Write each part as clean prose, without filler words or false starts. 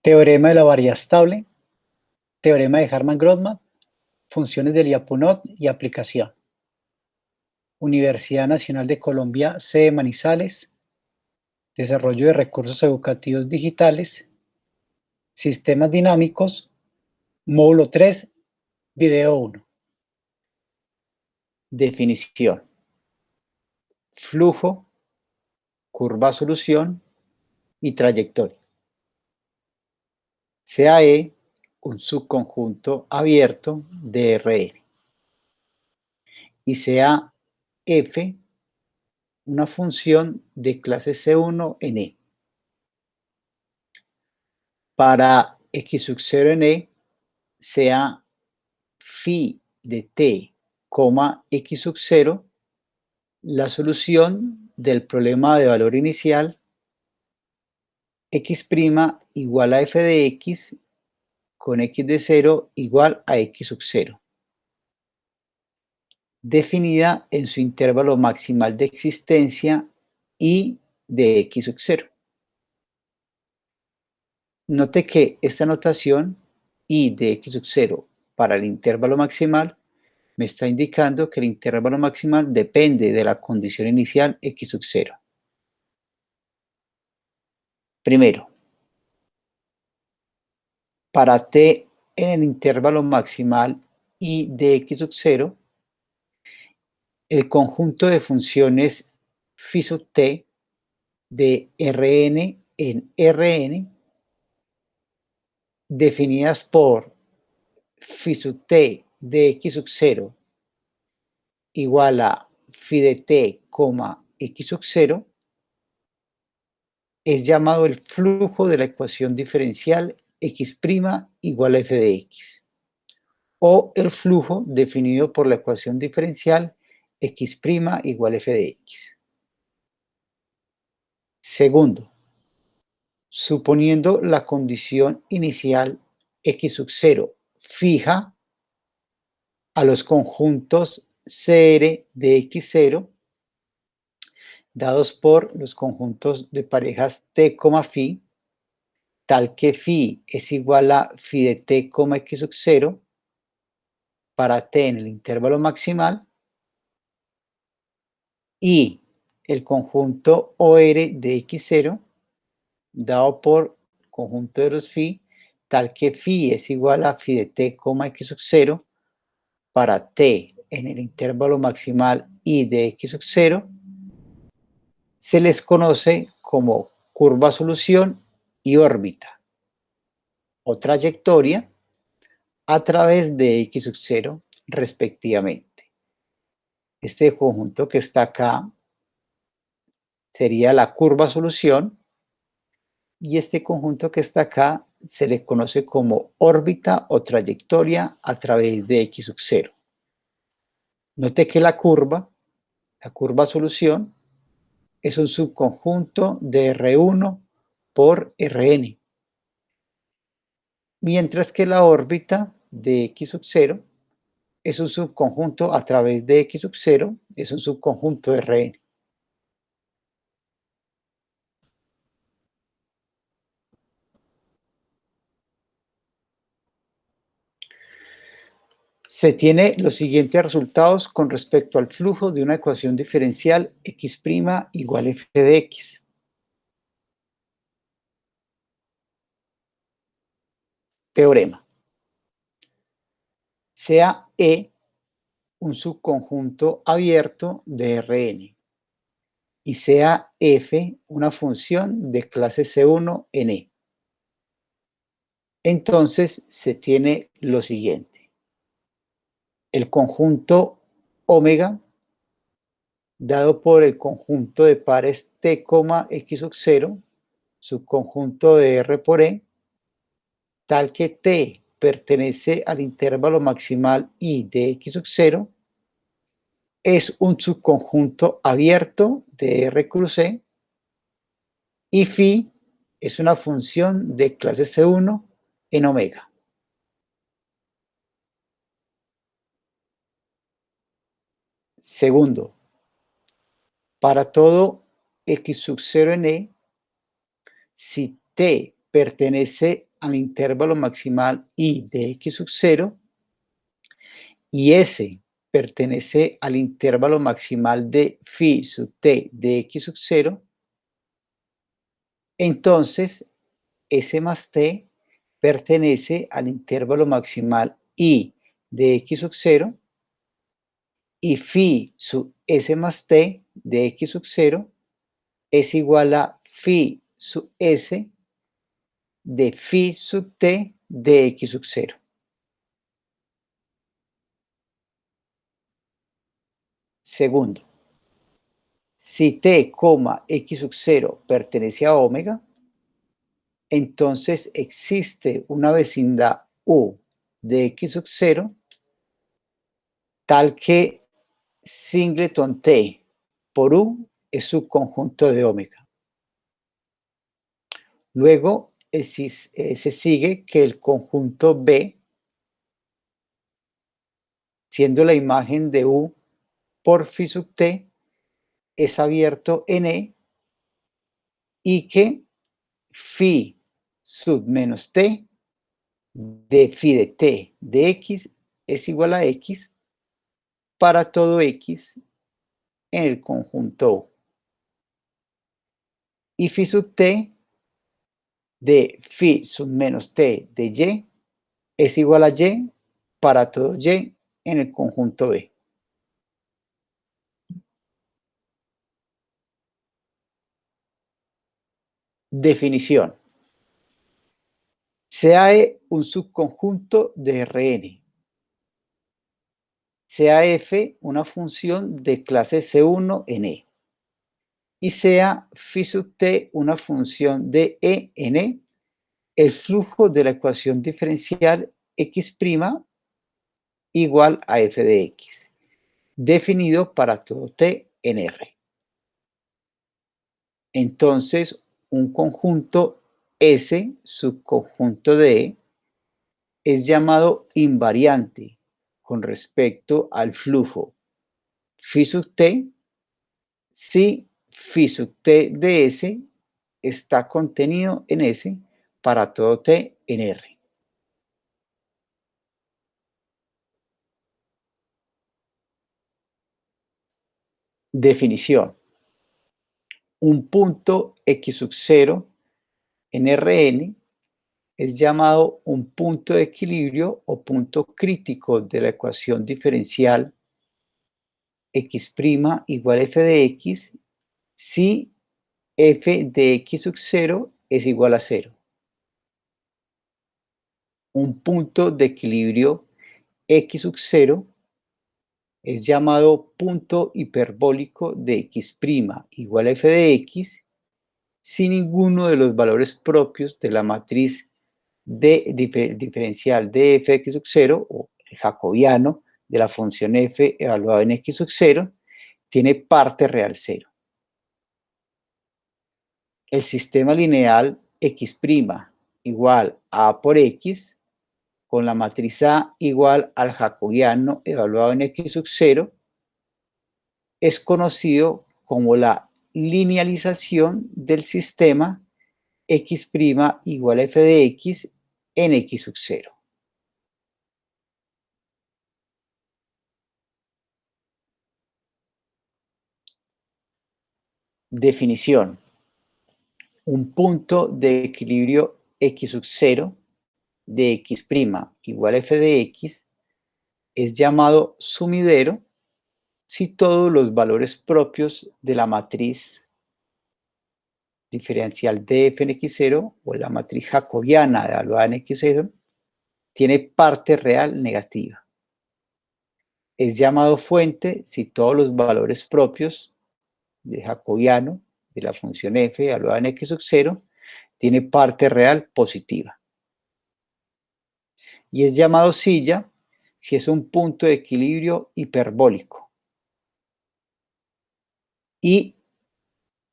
Teorema de la variedad estable, teorema de Harman-Grothman, funciones de Lyapunov y aplicación. Universidad Nacional de Colombia, sede Manizales, desarrollo de recursos educativos digitales, sistemas dinámicos, módulo 3, video 1. Definición: flujo, curva solución y trayectoria. Sea E un subconjunto abierto de Rn y sea F una función de clase C1 en E. Para x sub 0 en E, sea phi de t, x sub 0, la solución del problema de valor inicial x' igual a f de x con x de 0 igual a x sub 0, definida en su intervalo maximal de existencia y de x sub 0. Note que esta notación y de x sub 0 para el intervalo maximal me está indicando que el intervalo maximal depende de la condición inicial x sub 0. Primero, para t en el intervalo maximal y de x sub 0, el conjunto de funciones phi sub t de Rn en Rn, definidas por phi sub t de x sub 0 igual a phi de t, x sub 0, es llamado el flujo de la ecuación diferencial x' igual a f de x, o el flujo definido por la ecuación diferencial x' igual a f de x. Segundo, suponiendo la condición inicial x sub 0 fija a los conjuntos CR de x0 dados por los conjuntos de parejas t, phi, tal que phi es igual a phi de t, x sub 0 para t en el intervalo maximal, y el conjunto OR de x0 dado por conjunto de los phi, tal que phi es igual a phi de t, x sub 0 para t en el intervalo maximal y de x sub 0, se les conoce como curva solución y órbita o trayectoria a través de x sub 0 respectivamente. Este conjunto que está acá sería la curva solución y este conjunto que está acá se le conoce como órbita o trayectoria a través de x sub 0. Note que la curva solución, es un subconjunto de R1 por Rn, mientras que la órbita de x sub 0 es un subconjunto a través de x sub 0, es un subconjunto de Rn. Se tiene los siguientes resultados con respecto al flujo de una ecuación diferencial x' igual a f de x. Teorema. Sea E un subconjunto abierto de Rn y sea f una función de clase C1 en E. Entonces se tiene lo siguiente: el conjunto omega dado por el conjunto de pares t, x sub 0, subconjunto de R por E, tal que t pertenece al intervalo maximal y de x sub 0, es un subconjunto abierto de R cruz E, y phi es una función de clase C1 en omega. Segundo, para todo x sub 0 en E, si t pertenece al intervalo maximal I de X sub 0 y S pertenece al intervalo maximal de phi sub t de X sub 0, entonces S más T pertenece al intervalo maximal I de X sub 0 y phi sub S más T de X sub 0 es igual a phi sub S de phi sub T de X sub 0. Segundo, si T, X sub 0 pertenece a omega, entonces existe una vecindad U de X sub 0 tal que singleton T por U es subconjunto de omega. Luego se sigue que el conjunto B, siendo la imagen de U por phi sub T, es abierto en E y que phi sub menos T de phi de T de X es igual a X para todo X en el conjunto U. Y phi sub T de phi sub menos T de Y es igual a Y para todo Y en el conjunto B. Definición. Sea E un subconjunto de Rn. Sea f una función de clase C1 en E. Y sea phi sub t una función de E en E, el flujo de la ecuación diferencial x' igual a f de x, definido para todo t en R. Entonces, un conjunto S subconjunto de E es llamado invariante con respecto al flujo phi sub t si phi sub t de S está contenido en S para todo t en R. Definición. Un punto x sub 0 en Rn es llamado un punto de equilibrio o punto crítico de la ecuación diferencial x' igual a f de x si f de x sub 0 es igual a 0. Un punto de equilibrio x sub 0 es llamado punto hiperbólico de x' igual a f de x si ninguno de los valores propios de la matriz diferencial de f de x sub 0 o el jacobiano de la función f evaluada en x sub 0 tiene parte real 0. El sistema lineal x' igual a A por x con la matriz A igual al jacobiano evaluado en x sub 0 es conocido como la linealización del sistema x' igual a f de x en x sub 0. Definición. Un punto de equilibrio x sub 0 de x' igual a f de x es llamado sumidero si todos los valores propios de la matriz diferencial de f en x0 o la matriz jacobiana evaluada en x0 tiene parte real negativa. Es llamado fuente si todos los valores propios de jacobiano de la función f evaluada en x sub 0 tiene parte real positiva. Y es llamado silla si es un punto de equilibrio hiperbólico. Y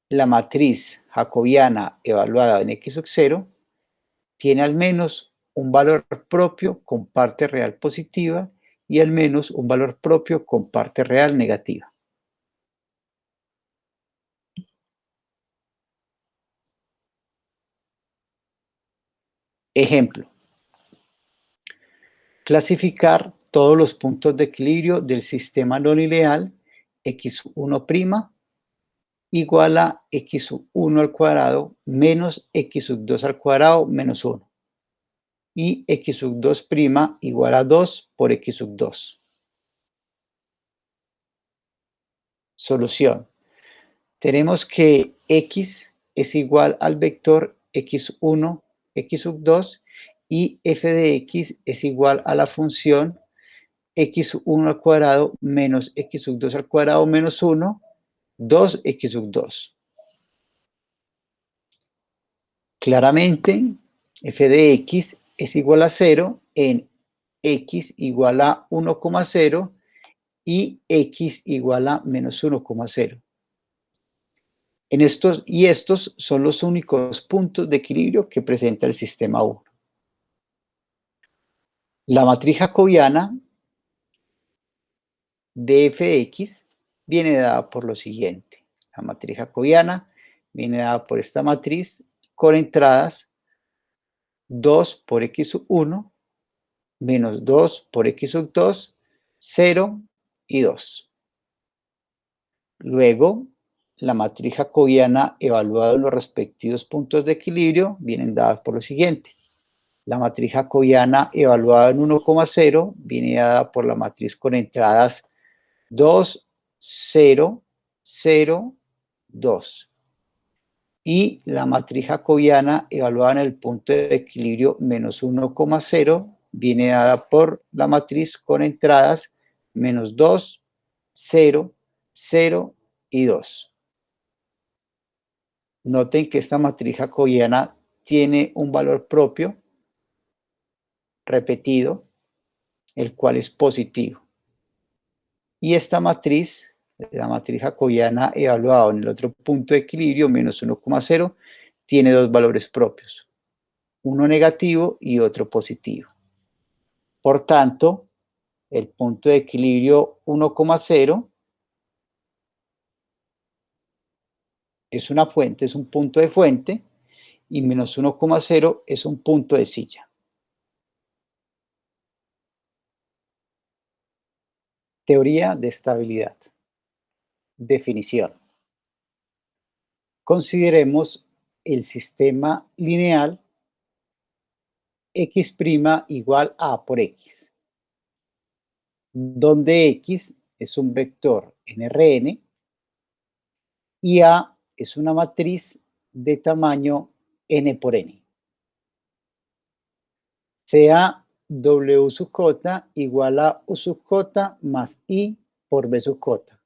la matriz jacobiana evaluada en x sub 0 tiene al menos un valor propio con parte real positiva y al menos un valor propio con parte real negativa. Ejemplo, clasificar todos los puntos de equilibrio del sistema no lineal x1' igual a x1 al cuadrado menos x2 al cuadrado menos 1 y x2' igual a 2 por x2. Solución. Tenemos que x es igual al vector x1, x2 y f de x es igual a la función x1 al cuadrado menos x2 al cuadrado menos 1, 2x2. Claramente, f de x es igual a 0 en x igual a 1,0 y x igual a menos 1,0. Estos son los únicos puntos de equilibrio que presenta el sistema 1. La matriz jacobiana de f de x viene dada por lo siguiente. La matriz jacobiana viene dada por esta matriz con entradas 2 por x1 menos 2 por x2, 0 y 2. Luego, la matriz jacobiana evaluada en los respectivos puntos de equilibrio vienen dadas por lo siguiente. La matriz jacobiana evaluada en 1,0 viene dada por la matriz con entradas 2, 0, 0, 2. Y la matriz jacobiana evaluada en el punto de equilibrio menos 1,0 viene dada por la matriz con entradas menos 2, 0, 0 y 2. Noten que esta matriz jacobiana tiene un valor propio repetido, el cual es positivo. Y esta matriz, la matriz jacobiana evaluada en el otro punto de equilibrio, menos 1,0, tiene dos valores propios, uno negativo y otro positivo. Por tanto, el punto de equilibrio 1,0 es una fuente, es un punto de fuente, y menos 1,0 es un punto de silla. Teoría de estabilidad. Definición. Consideremos el sistema lineal x' igual a por x, donde x es un vector en Rn y A es una matriz de tamaño n por n. Sea W sub j igual a U sub j más I por B sub j,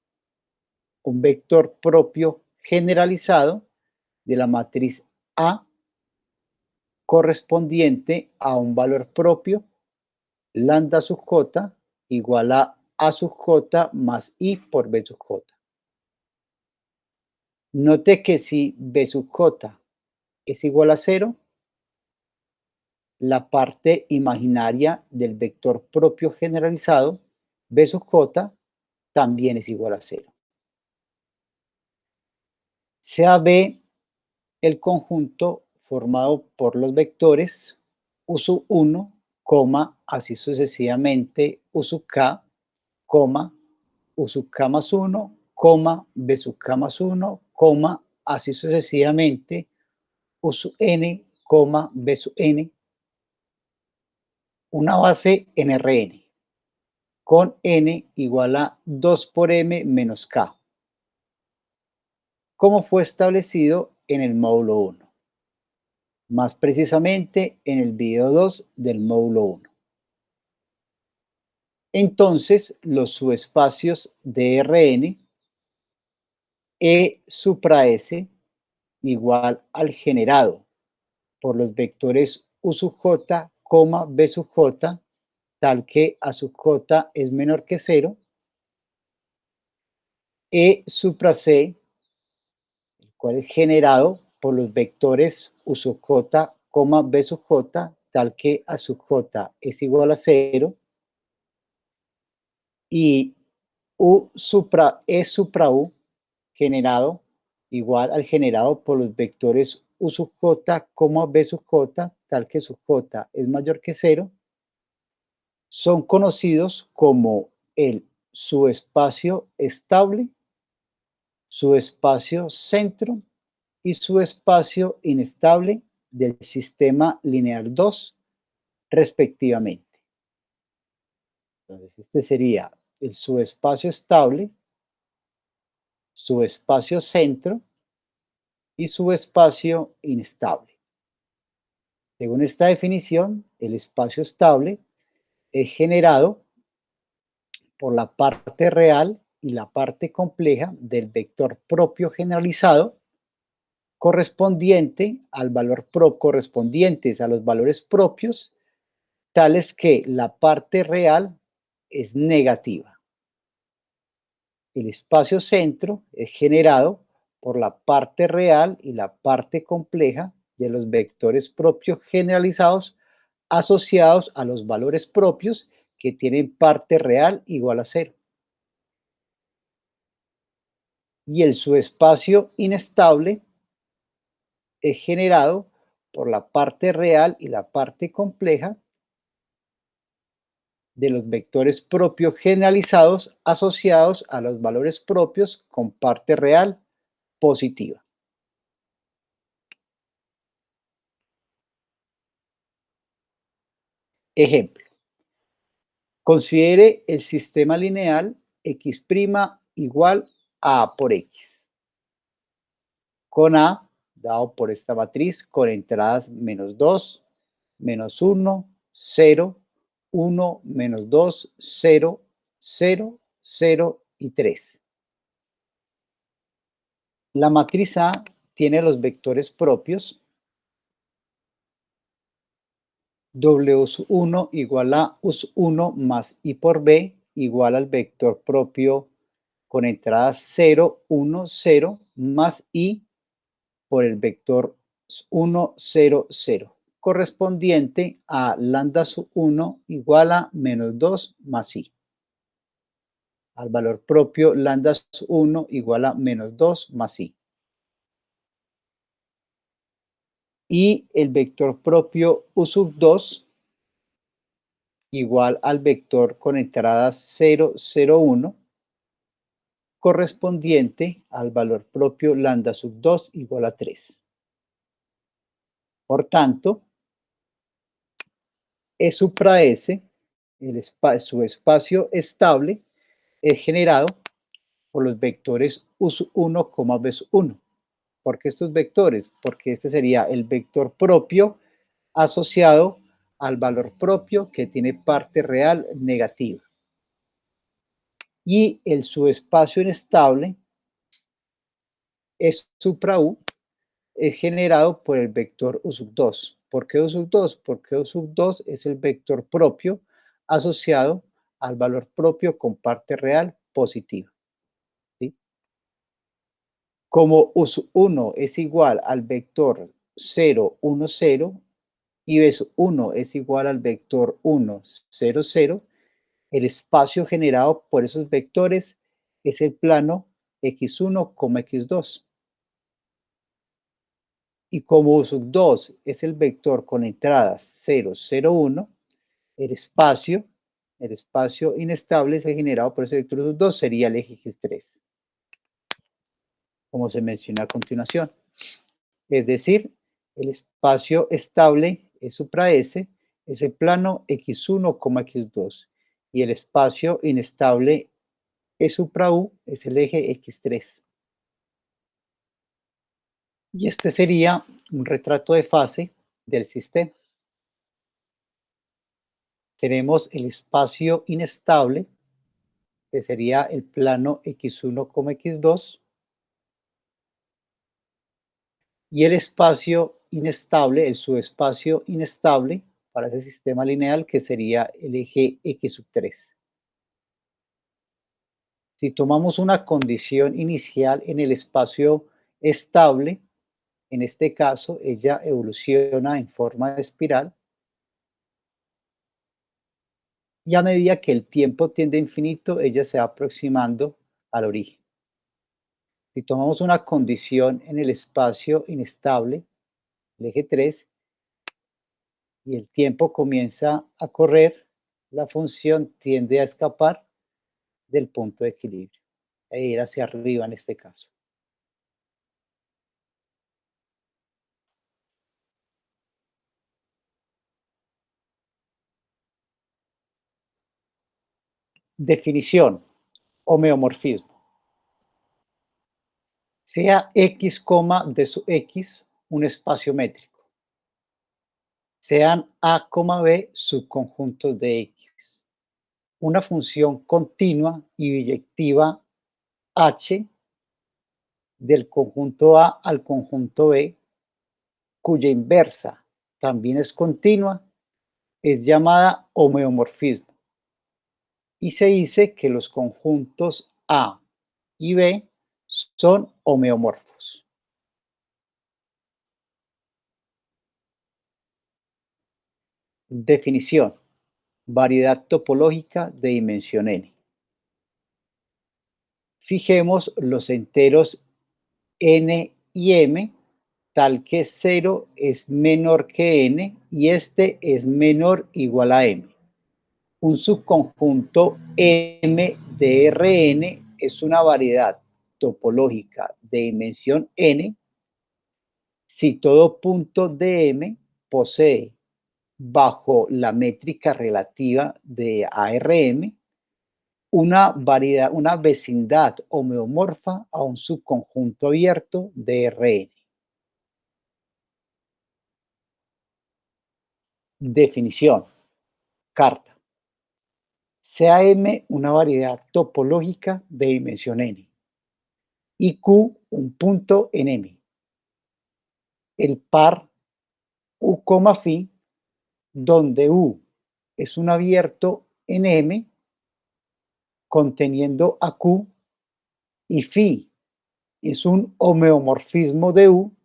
un vector propio generalizado de la matriz A correspondiente a un valor propio lambda sub j igual a sub j más I por B sub j. Note que si B sub j es igual a 0, la parte imaginaria del vector propio generalizado, B sub j, también es igual a 0. Sea B el conjunto formado por los vectores U sub 1, así sucesivamente U sub k, U sub k más 1, B sub k más 1, así sucesivamente U sub n, B sub n, una base en Rn, con n igual a 2 por m menos k, como fue establecido en el módulo 1, más precisamente en el video 2 del módulo 1. Entonces, los subespacios de Rn, E supra S igual al generado por los vectores U sub j, B sub j, tal que A sub j es menor que 0, E supra C, el cual es generado por los vectores U sub j, B sub j, tal que A sub j es igual a 0, y E supra U, generado igual al generado por los vectores U sub j, B sub j, tal que sub j es mayor que 0, son conocidos como el subespacio estable, subespacio centro y subespacio inestable del sistema lineal 2, respectivamente. Entonces, este sería el subespacio estable, subespacio centro y subespacio inestable. Según esta definición, el espacio estable es generado por la parte real y la parte compleja del vector propio generalizado correspondientes a los valores propios, tales que la parte real es negativa. El espacio centro es generado por la parte real y la parte compleja de los vectores propios generalizados asociados a los valores propios que tienen parte real igual a 0. Y el subespacio inestable es generado por la parte real y la parte compleja de los vectores propios generalizados asociados a los valores propios con parte real positiva. Ejemplo. Considere el sistema lineal x' igual a A por x, con A dado por esta matriz con entradas -2, -1, 0, 1, -2, 0, 0, 0 y 3. La matriz A tiene los vectores propios W1 igual a US1 más I por B igual al vector propio con entradas 0, 1, 0 más I por el vector 1, 0, 0, correspondiente a lambda sub 1 igual a -2 más I. Al valor propio lambda sub 1 igual a -2 más I. Y el vector propio U sub 2 igual al vector con entradas 0, 0, 1, correspondiente al valor propio lambda sub 2 igual a 3. Por tanto, E supra S, su espacio estable, es generado por los vectores U sub 1, B sub 1. ¿Por qué estos vectores? Porque este sería el vector propio asociado al valor propio que tiene parte real negativa. Y el subespacio inestable es supra U, es generado por el vector U sub 2. ¿Por qué U sub 2? Porque U sub 2 es el vector propio asociado al valor propio con parte real positiva. ¿Sí? Como U sub 1 es igual al vector 0, 1, 0 y B sub 1 es igual al vector 1, 0, 0, el espacio generado por esos vectores es el plano x1, x2. Y como U sub 2 es el vector con entradas 0, 0, 1, el espacio inestable se generado por ese vector U sub 2 sería el eje x3, como se menciona a continuación. Es decir, el espacio estable E supra S es el plano x1, x2 y el espacio inestable E supra U es el eje x3. Y este sería un retrato de fase del sistema. Tenemos el espacio inestable, que sería el plano x1, x2, y el espacio inestable, el subespacio inestable para ese sistema lineal, que sería el eje x sub 3. Si tomamos una condición inicial en el espacio estable, en este caso ella evoluciona en forma de espiral, y a medida que el tiempo tiende a infinito, ella se va aproximando al origen. Si tomamos una condición en el espacio inestable, el eje 3, y el tiempo comienza a correr, la función tiende a escapar del punto de equilibrio e ir hacia arriba en este caso. Definición: homeomorfismo. Sea X, de su X un espacio métrico. Sean A, B subconjuntos de X. Una función continua y biyectiva H del conjunto A al conjunto B, cuya inversa también es continua, es llamada homeomorfismo. Y se dice que los conjuntos A y B son homeomorfos. Definición: variedad topológica de dimensión n. Fijemos los enteros n y m tal que 0 es menor que n y este es menor o igual a m. Un subconjunto M de Rn es una variedad topológica de dimensión n si todo punto de M posee, bajo la métrica relativa de ARM, una vecindad homeomorfa a un subconjunto abierto de Rn. Definición: carta. Sea M una variedad topológica de dimensión n y Q un punto en M. El par U, phi, donde U es un abierto en M conteniendo a Q y phi es un homeomorfismo de U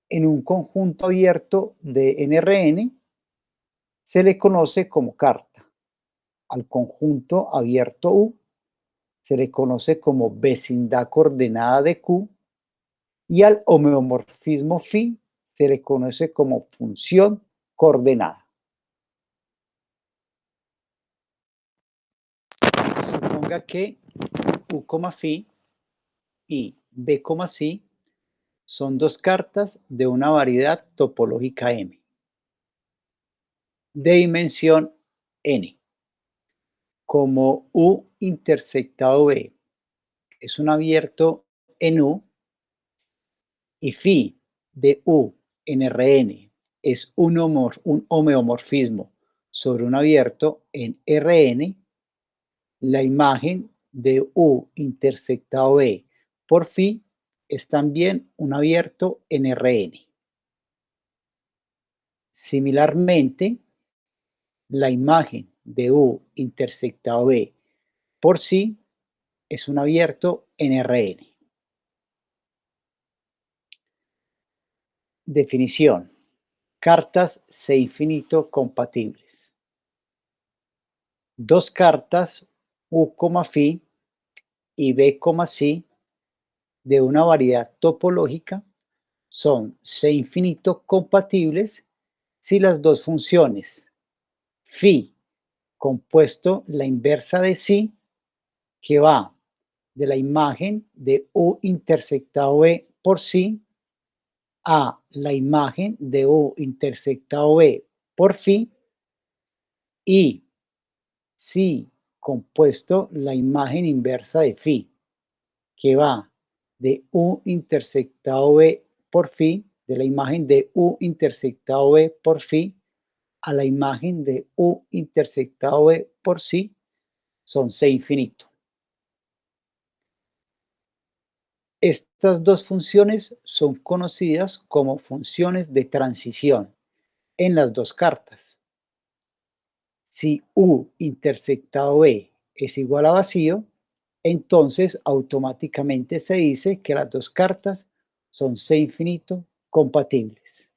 en un conjunto abierto de NRN, se le conoce como carta. Al conjunto abierto U se le conoce como vecindad coordenada de Q y al homeomorfismo phi se le conoce como función coordenada. Suponga que U, phi y B, C son dos cartas de una variedad topológica M de dimensión n. Como U intersectado B es un abierto en U y phi de U en Rn es un homeomorfismo sobre un abierto en Rn, la imagen de U intersectado B por phi es también un abierto en Rn. Similarmente, la imagen de U intersectado B por sí es un abierto en Rn. Definición: cartas C infinito compatibles. Dos cartas U, phi y B, C de una variedad topológica son C infinito compatibles si las dos funciones phi compuesto la inversa de sí, que va de la imagen de U intersectado B por sí a la imagen de U intersectado B por phi, y si compuesto la imagen inversa de phi, que va de U intersectado B por phi, de la imagen de U intersectado B por phi a la imagen de U intersectado B por sí, son C infinito. Estas dos funciones son conocidas como funciones de transición en las dos cartas. Si U intersectado B es igual a vacío, entonces automáticamente se dice que las dos cartas son C infinito compatibles.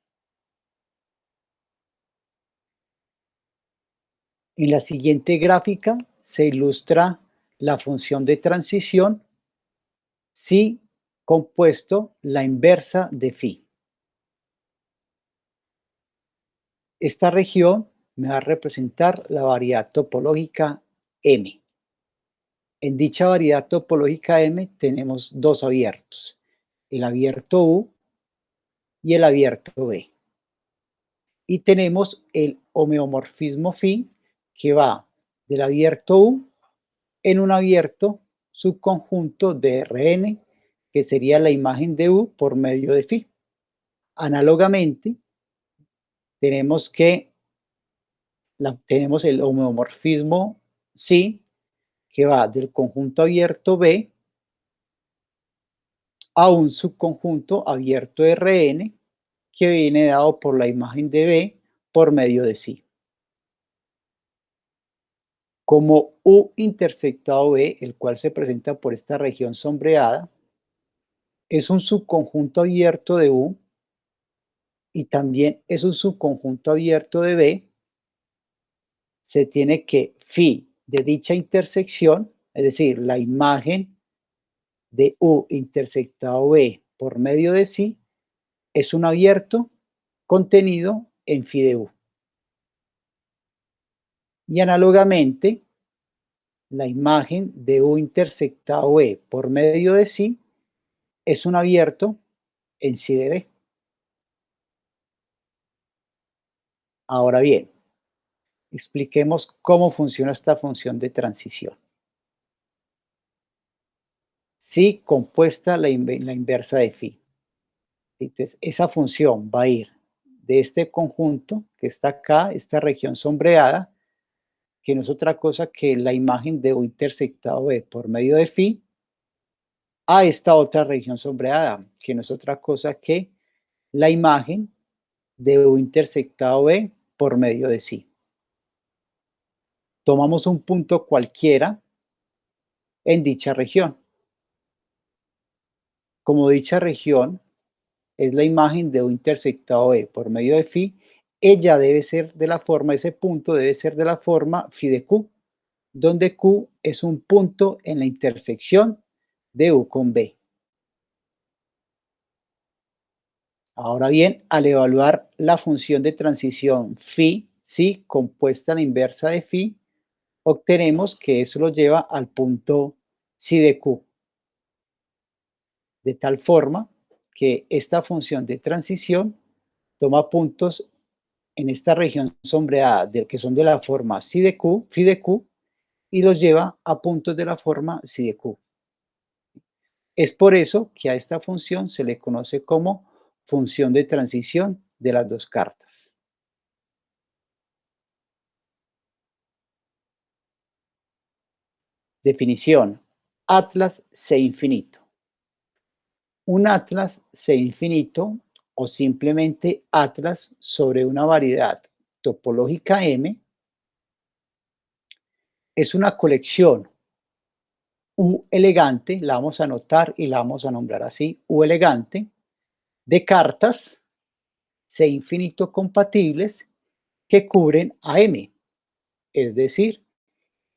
En la siguiente gráfica se ilustra la función de transición si compuesto la inversa de phi. Esta región me va a representar la variedad topológica M. En dicha variedad topológica M tenemos dos abiertos, el abierto U y el abierto B. Y tenemos el homeomorfismo phi que va del abierto U en un abierto subconjunto de Rn, que sería la imagen de U por medio de phi. Análogamente, tenemos el homeomorfismo psi, que va del conjunto abierto B a un subconjunto abierto Rn, que viene dado por la imagen de B por medio de psi. Como U intersectado B, el cual se presenta por esta región sombreada, es un subconjunto abierto de U y también es un subconjunto abierto de B, se tiene que phi de dicha intersección, es decir, la imagen de U intersectado B por medio de psi, es un abierto contenido en phi de U. Y análogamente, la imagen de U intersectado B por medio de psi es un abierto en psi de B. Ahora bien, expliquemos cómo funciona esta función de transición. Psi compuesta la inversa de phi. Entonces, esa función va a ir de este conjunto que está acá, esta región sombreada, que no es otra cosa que la imagen de U intersectado B por medio de phi, a esta otra región sombreada, que no es otra cosa que la imagen de U intersectado B por medio de psi. Tomamos un punto cualquiera en dicha región. Como dicha región es la imagen de U intersectado B por medio de phi, ella debe ser de la forma, ese punto debe ser de la forma phi de Q, donde Q es un punto en la intersección de U con B. Ahora bien, al evaluar la función de transición phi, psi compuesta a la inversa de phi, obtenemos que eso lo lleva al punto psi de Q. De tal forma que esta función de transición toma puntos en esta región sombreada del que son de la forma psi de Q, phi de Q, y los lleva a puntos de la forma psi de Q. Es por eso que a esta función se le conoce como función de transición de las dos cartas. Definición. Atlas C infinito. Un atlas C infinito o simplemente atlas sobre una variedad topológica M es una colección U elegante, la vamos a anotar y la vamos a nombrar así, U elegante, de cartas C infinito compatibles que cubren a M. Es decir,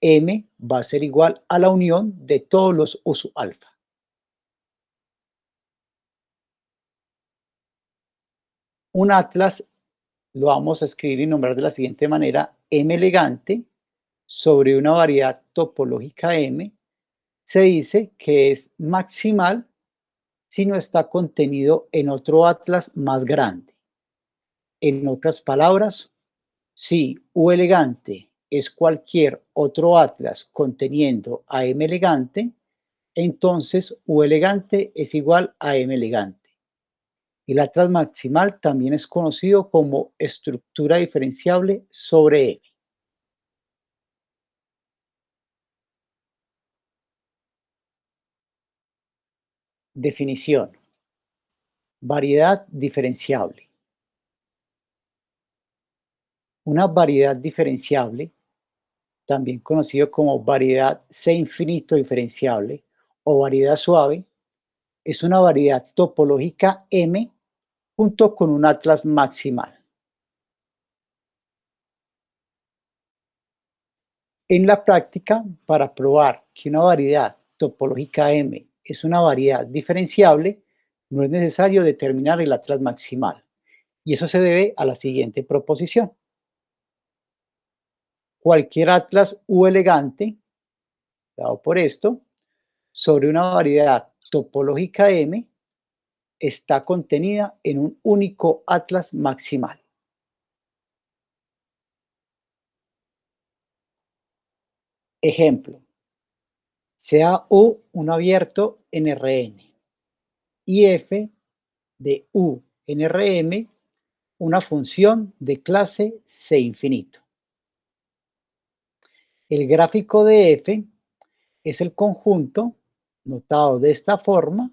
M va a ser igual a la unión de todos los U sub alfa. Un atlas lo vamos a escribir y nombrar de la siguiente manera: M elegante sobre una variedad topológica M se dice que es maximal si no está contenido en otro atlas más grande. En otras palabras, si U elegante es cualquier otro atlas conteniendo a M elegante, entonces U elegante es igual a M elegante. El atlas maximal también es conocido como estructura diferenciable sobre M. Definición. Variedad diferenciable. Una variedad diferenciable, también conocido como variedad C infinito diferenciable o variedad suave, es una variedad topológica M junto con un atlas maximal. En la práctica, para probar que una variedad topológica M es una variedad diferenciable, no es necesario determinar el atlas maximal. Y eso se debe a la siguiente proposición. Cualquier atlas U elegante, dado por esto, sobre una variedad topológica M, está contenida en un único atlas maximal. Ejemplo, sea U un abierto en Rn y f de U en Rm una función de clase C infinito. El gráfico de f es el conjunto, notado de esta forma,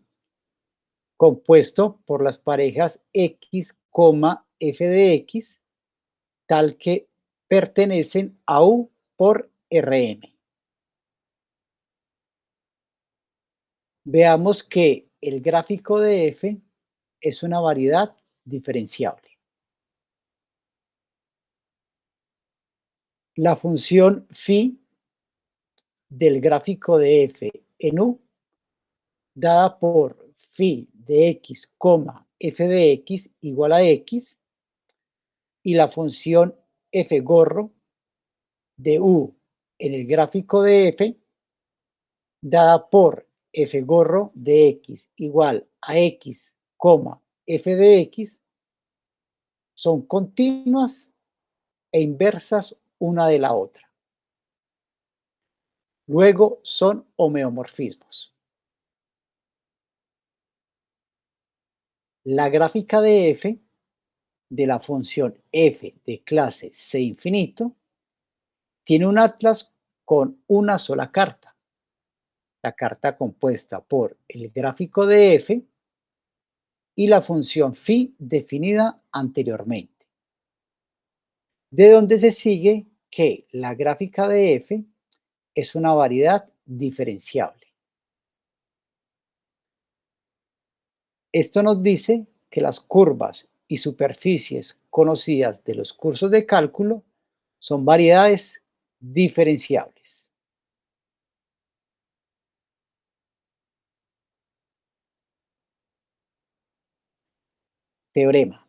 compuesto por las parejas x, f de x, tal que pertenecen a U por Rm. Veamos que el gráfico de f es una variedad diferenciable. La función phi del gráfico de f en U, dada por phi de x, f de x igual a x, y la función f gorro de U en el gráfico de f, dada por f gorro de x igual a x, f de x, son continuas e inversas una de la otra. Luego son homeomorfismos. La gráfica de f de la función f de clase C infinito tiene un atlas con una sola carta, la carta compuesta por el gráfico de f y la función phi definida anteriormente, de donde se sigue que la gráfica de f es una variedad diferenciable. Esto nos dice que las curvas y superficies conocidas de los cursos de cálculo son variedades diferenciables. Teorema.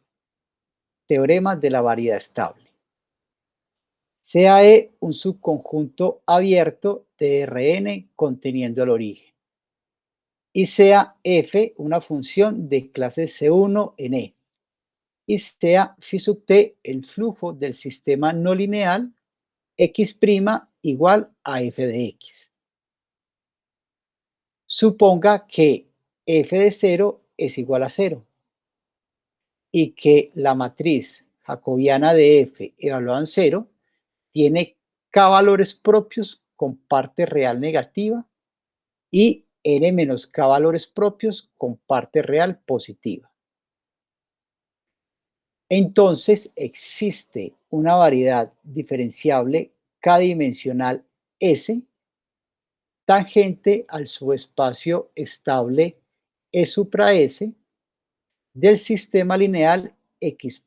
Teorema de la variedad estable. Sea E un subconjunto abierto de Rn conteniendo el origen y sea f una función de clase C1 en E y sea phi sub t el flujo del sistema no lineal x' igual a f de x. Suponga que f de 0 es igual a 0 y que la matriz jacobiana de f evaluada en 0 tiene k valores propios con parte real negativa y n menos k valores propios con parte real positiva. Entonces existe una variedad diferenciable k-dimensional S tangente al subespacio estable E supra S del sistema lineal x'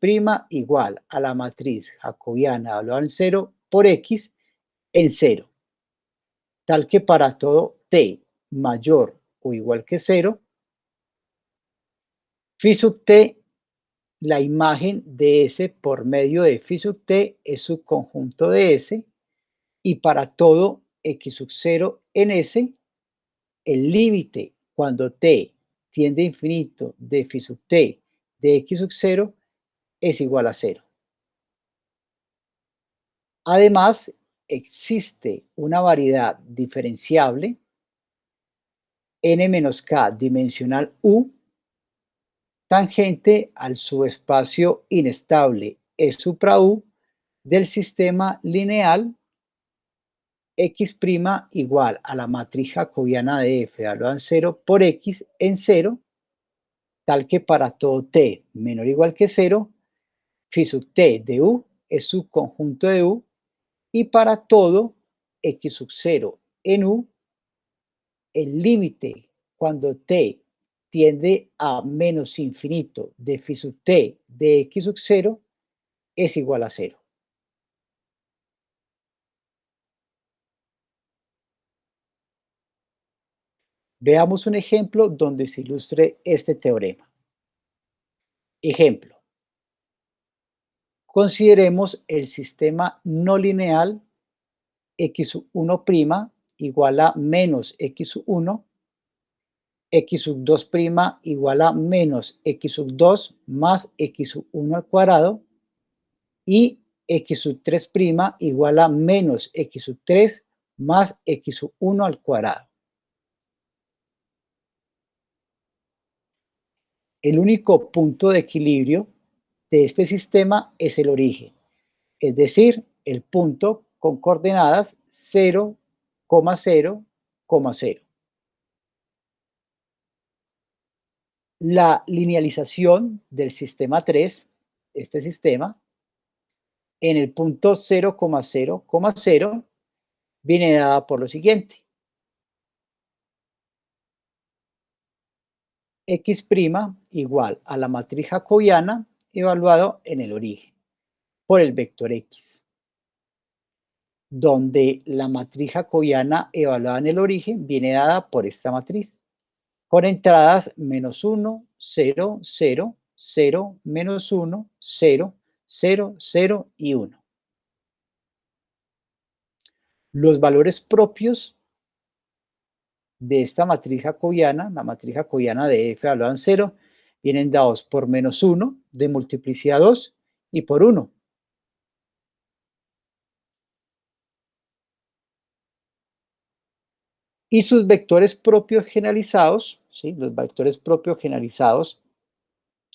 igual a la matriz jacobiana evaluada en 0 por x en 0, tal que para todo t mayor o igual que 0, phi sub t, la imagen de S por medio de phi sub t es subconjunto de S, y para todo x sub 0 en S, el límite cuando t tiende a infinito de phi sub t de x sub 0 es igual a 0. Además, existe una variedad diferenciable n-k dimensional U tangente al subespacio inestable E supra U del sistema lineal x' igual a la matriz jacobiana de f evaluada en 0 por x en 0, tal que para todo t menor o igual que 0, phi sub t de U es subconjunto de U, y para todo x sub 0 en U, el límite cuando t tiende a menos infinito de phi sub t de x sub 0 es igual a 0. Veamos un ejemplo donde se ilustre este teorema. Ejemplo. Consideremos el sistema no lineal x1' igual a menos x1, x2' igual a menos x2 más x1 al cuadrado y x3' igual a menos x3 más x1 al cuadrado. El único punto de equilibrio de este sistema es el origen, es decir, el punto con coordenadas 0, 0, 0. La linealización del sistema 3, este sistema, en el punto 0, 0, 0, viene dada por lo siguiente. X' igual a la matriz jacobiana evaluado en el origen por el vector X, donde la matriz jacobiana evaluada en el origen viene dada por esta matriz, con entradas menos 1, 0, 0, 0, menos 1, 0, 0, 0 y 1. Los valores propios de esta matriz jacobiana, la matriz jacobiana de f evaluada en 0, vienen dados por menos 1 de multiplicidad 2 y por 1. Y sus vectores propios generalizados, ¿sí? Los vectores propios generalizados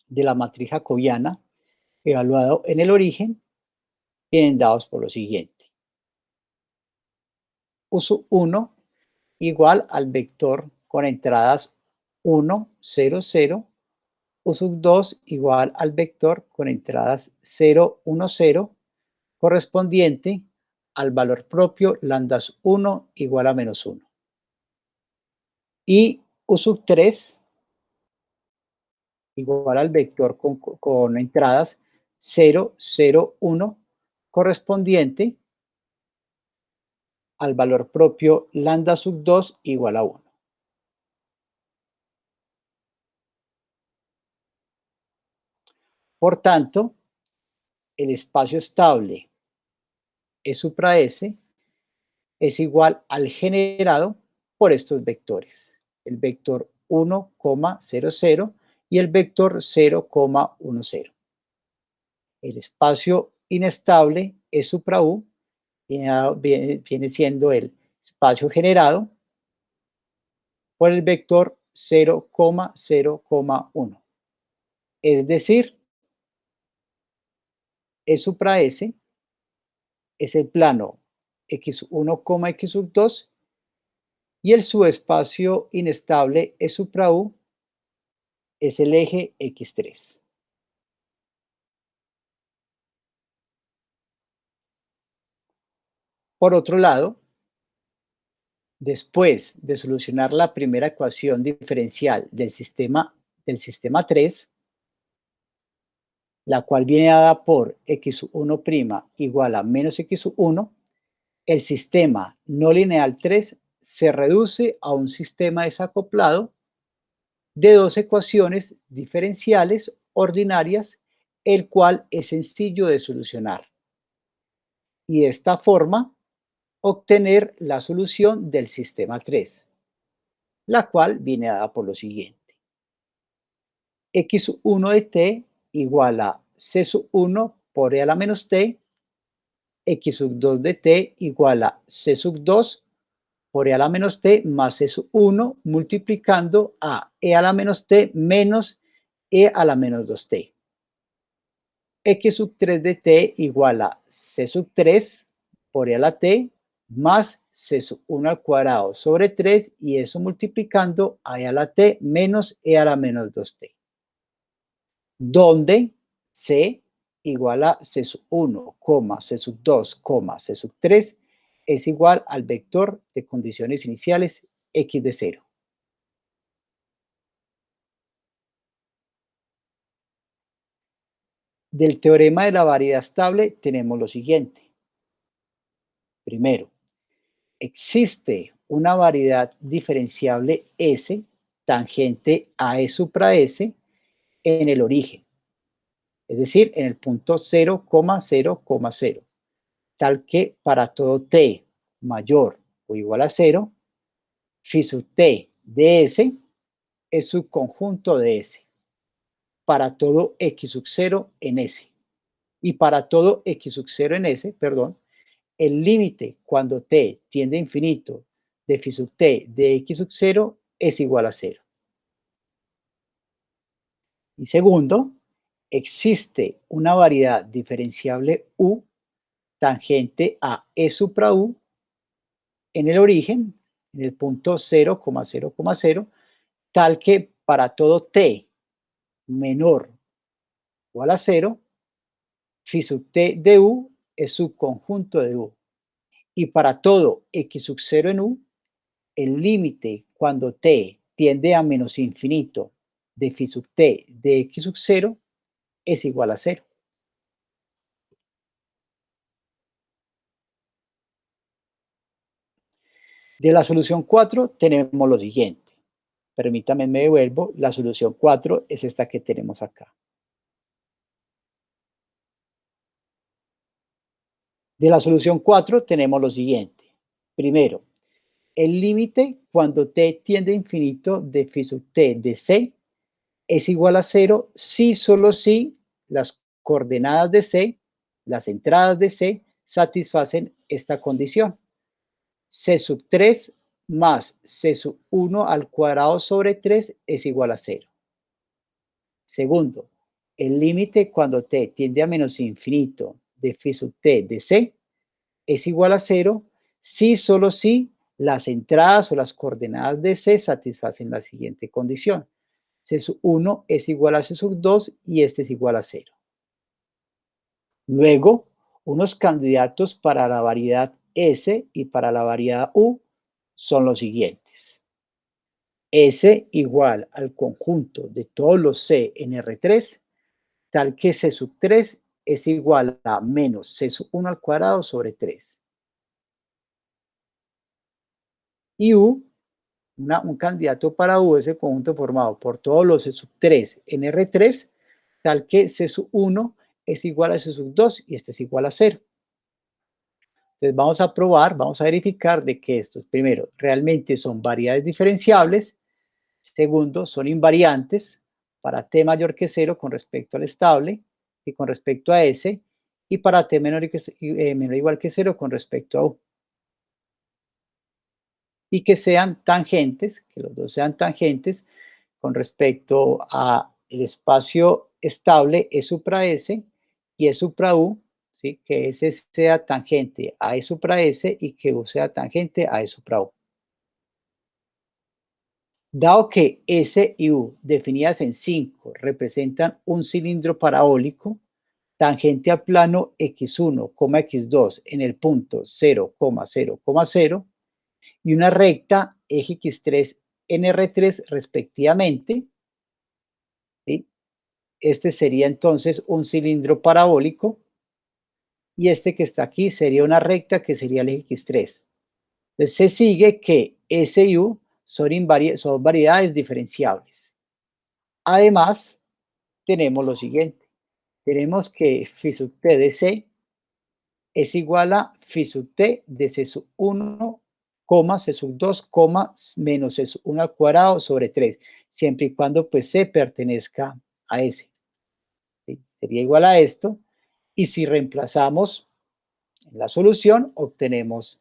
de la matriz jacobiana evaluado en el origen, vienen dados por lo siguiente. Uso 1 igual al vector con entradas 1, 0, 0. Uso 2 igual al vector con entradas 0, 1, 0, correspondiente al valor propio lambda 1 igual a menos 1. Y U3 igual al vector con entradas 0, 0, 1, correspondiente al valor propio lambda 2 igual a 1. Por tanto, el espacio estable E supra S es igual al generado por estos vectores, el vector 1, 0, 0 y el vector 0, 1, 0. El espacio inestable E supra U viene siendo el espacio generado por el vector 0, 0, 1. Es decir, E supra S es el plano x1, x2 y el subespacio inestable E supra U es el eje x3. Por otro lado, después de solucionar la primera ecuación diferencial del sistema 3, la cual viene dada por x1' igual a menos x1, el sistema no lineal 3 se reduce a un sistema desacoplado de dos ecuaciones diferenciales ordinarias, el cual es sencillo de solucionar. Y de esta forma, obtener la solución del sistema 3, la cual viene dada por lo siguiente. x1 de t igual a c1 por e a la menos t, x2 de t igual a c2 por e a la menos t más c1 multiplicando a e a la menos t menos e a la menos 2t. x3 de t igual a c3 por e a la t más c1 al cuadrado sobre 3 y eso multiplicando a e a la t menos e a la menos 2t. Donde c igual a c1, c2, c3 es igual al vector de condiciones iniciales x de 0. Del teorema de la variedad estable tenemos lo siguiente. Primero, existe una variedad diferenciable S tangente a E supra S en el origen, es decir, en el punto 0, 0, 0, tal que para todo t mayor o igual a 0, phi sub t de S es subconjunto de S para todo x sub 0 en S. Y para todo x sub 0 en S, perdón, el límite cuando t tiende a infinito de phi sub t de x sub 0 es igual a 0. Y segundo, existe una variedad diferenciable u tangente a e supra u en el origen, en el punto 0,0,0, tal que para todo t menor o igual a 0, phi sub t de u es subconjunto de u. Y para todo x sub 0 en u, el límite cuando t tiende a menos infinito de phi sub t de x sub 0 es igual a 0. De la solución 4 tenemos lo siguiente. Permítame, me devuelvo. La solución 4 es esta que tenemos acá. De la solución 4 tenemos lo siguiente. Primero, el límite cuando t tiende a infinito de phi sub t de c es igual a 0 si solo si las coordenadas de c, las entradas de c, satisfacen esta condición. C sub 3 más C sub 1 al cuadrado sobre 3 es igual a 0. Segundo, el límite cuando t tiende a menos infinito de phi sub t de c es igual a 0 si solo si las entradas o las coordenadas de c satisfacen la siguiente condición. C sub 1 es igual a C sub 2 y este es igual a 0. Luego, unos candidatos para la variedad S y para la variedad U son los siguientes. S igual al conjunto de todos los C en R3, tal que C sub 3 es igual a menos C sub 1 al cuadrado sobre 3. Y U, un candidato para U es el conjunto formado por todos los C sub 3 en R3, tal que C sub 1 es igual a C sub 2 y este es igual a 0. Entonces vamos a probar, vamos a verificar de que estos, primero, realmente son variedades diferenciables. Segundo, son invariantes para t mayor que 0 con respecto al estable y con respecto a S, y para t menor o igual que 0 con respecto a U. Y que sean tangentes, que los dos sean tangentes con respecto a el espacio estable E supra S y E supra U, ¿sí? Que S sea tangente a E supra S y que U sea tangente a E supra U. Dado que S y U, definidas en 5, representan un cilindro parabólico tangente al plano x1, x2 en el punto 0, 0, 0 y una recta eje x3 en R3 respectivamente, ¿sí? Este sería entonces un cilindro parabólico y este que está aquí sería una recta que sería el eje x3. Entonces se sigue que S y U son variedades diferenciables. Además, tenemos lo siguiente. Tenemos que phi sub t de c es igual a phi sub t de c sub 1, c sub 2, menos c sub 1 al cuadrado sobre 3, siempre y cuando pues c pertenezca a S. ¿Sí? Sería igual a esto. Y si reemplazamos en la solución, obtenemos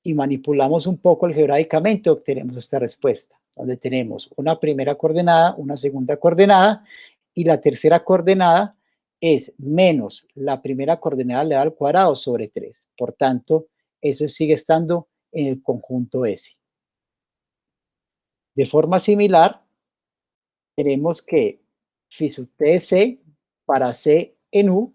y manipulamos un poco algebraicamente, obtenemos esta respuesta, donde tenemos una primera coordenada, una segunda coordenada, y la tercera coordenada es menos la primera coordenada elevada al cuadrado sobre 3. Por tanto, eso sigue estando en el conjunto S. De forma similar, tenemos que phi sub t de C para C en U,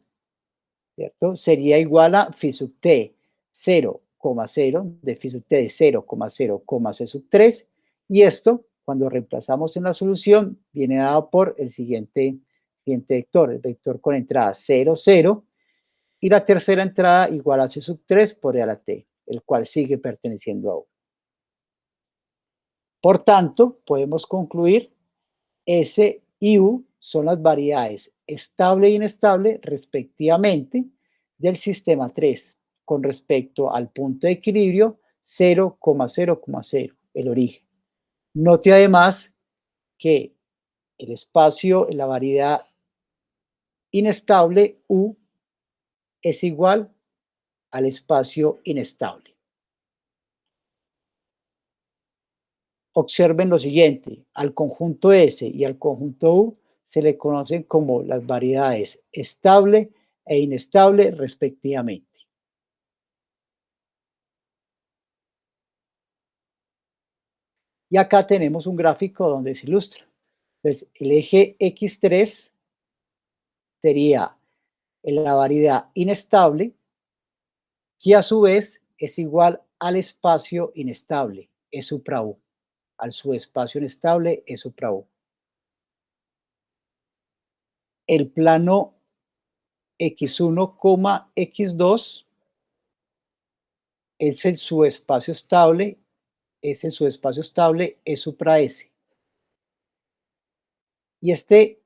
¿cierto? Sería igual a phi sub t 0,0 de phi sub t de 0,0, C sub 3, y esto, cuando reemplazamos en la solución, viene dado por el siguiente vector, el vector con entrada 0, 0, y la tercera entrada igual a C sub 3 por E a la t, el cual sigue perteneciendo a U. Por tanto, podemos concluir S y U son las variedades estable e inestable respectivamente del sistema 3. con respecto al punto de equilibrio 0,0,0, el origen. Note además que el espacio en la variedad inestable U es igual al espacio inestable. Observen lo siguiente, al conjunto S y al conjunto U se le conocen como las variedades estable e inestable respectivamente. Y acá tenemos un gráfico donde se ilustra. Entonces, el eje X3 sería la variedad inestable, que a su vez es igual al espacio inestable, E supra U, al subespacio inestable, E supra U. El plano X1, X2 es el subespacio estable, E supra S. Y este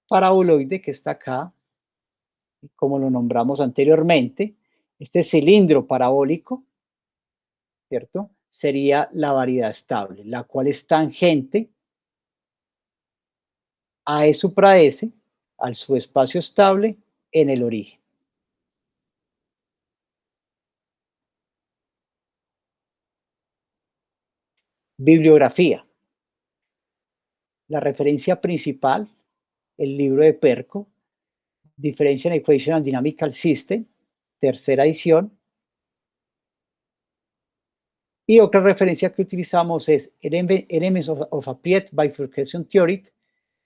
paraboloide que está acá, como lo nombramos anteriormente, este cilindro parabólico, ¿cierto? Sería la variedad estable, la cual es tangente a E supra S, al subespacio estable en el origen. Bibliografía. La referencia principal, el libro de Perko, Differential Equation and Dynamical System, tercera edición. Y otra referencia que utilizamos es Elements of Applied Bifurcation Theory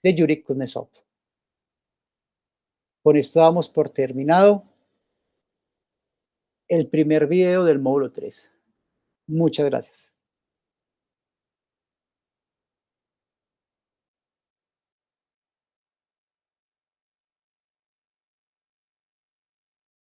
de Yuri Kuznetsov. Con esto damos por terminado el primer video del módulo 3. Muchas gracias.